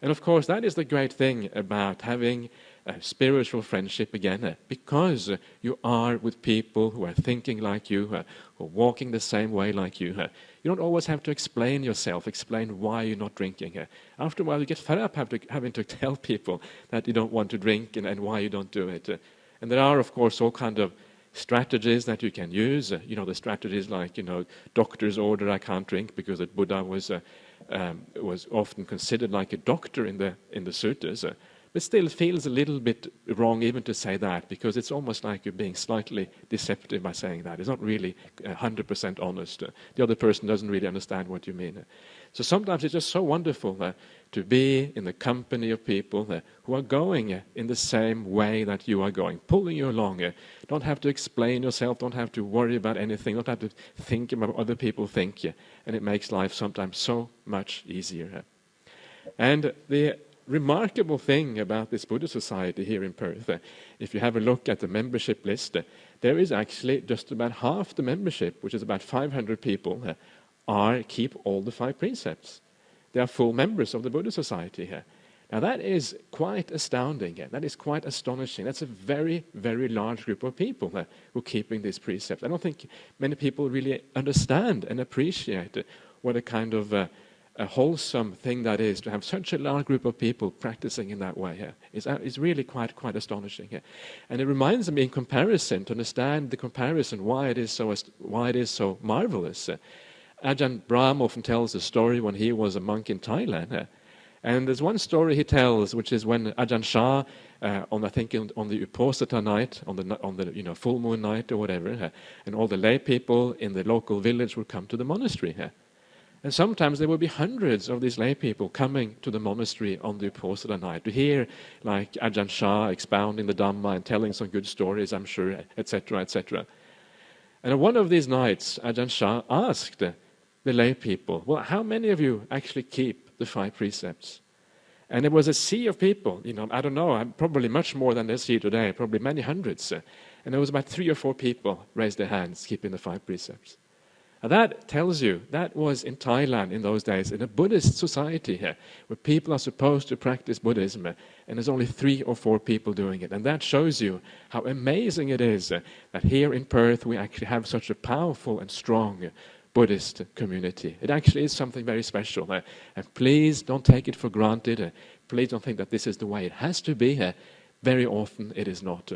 And of course, that is the great thing about having a spiritual friendship again, because you are with people who are thinking like you, who are walking the same way like you. You don't always have to explain yourself, explain why you're not drinking. After a while, you get fed up having to tell people that you don't want to drink and why you don't do it. And there are, of course, all kind of strategies that you can use. The strategies like, doctor's order, I can't drink, because the Buddha was often considered like a doctor in the Suttas. But still feels a little bit wrong even to say that, because it's almost like you're being slightly deceptive by saying that. It's not really 100% honest. The other person doesn't really understand what you mean. So sometimes it's just so wonderful to be in the company of people who are going in the same way that you are going, pulling you along. Don't have to explain yourself, don't have to worry about anything, don't have to think about what other people think. And it makes life sometimes so much easier. And the remarkable thing about this Buddhist society here in Perth, if you have a look at the membership list, there is actually just about half the membership, which is about 500 people, keep all the 5 precepts. They are full members of the Buddhist society here. Now that is quite astounding. That is quite astonishing. That's a very, very large group of people who are keeping these precepts. I don't think many people really understand and appreciate what a kind of a wholesome thing that is to have such a large group of people practicing in that way. It's really quite astonishing. And it reminds me, in comparison, to understand the comparison, why it is so marvelous. Ajahn Brahm often tells a story when he was a monk in Thailand. And there's one story he tells, which is when Ajahn Chah, on the Uposatha night, on the full moon night or whatever, and all the lay people in the local village would come to the monastery. And sometimes there would be hundreds of these lay people coming to the monastery on the Uposatha night to hear, like Ajahn Chah expounding the Dhamma and telling some good stories, I'm sure, etc., etc. And on one of these nights, Ajahn Chah asked the lay people, well, how many of you actually keep the 5 precepts? And it was a sea of people, I don't know, probably much more than they see today, probably many hundreds. And there was about 3 or 4 people raised their hands keeping the 5 precepts. And that tells you, that was in Thailand in those days, in a Buddhist society here, where people are supposed to practice Buddhism, and there's only 3 or 4 people doing it. And that shows you how amazing it is that here in Perth we actually have such a powerful and strong Buddhist community. It actually is something very special. And please don't take it for granted. Please don't think that this is the way it has to be. Very often it is not.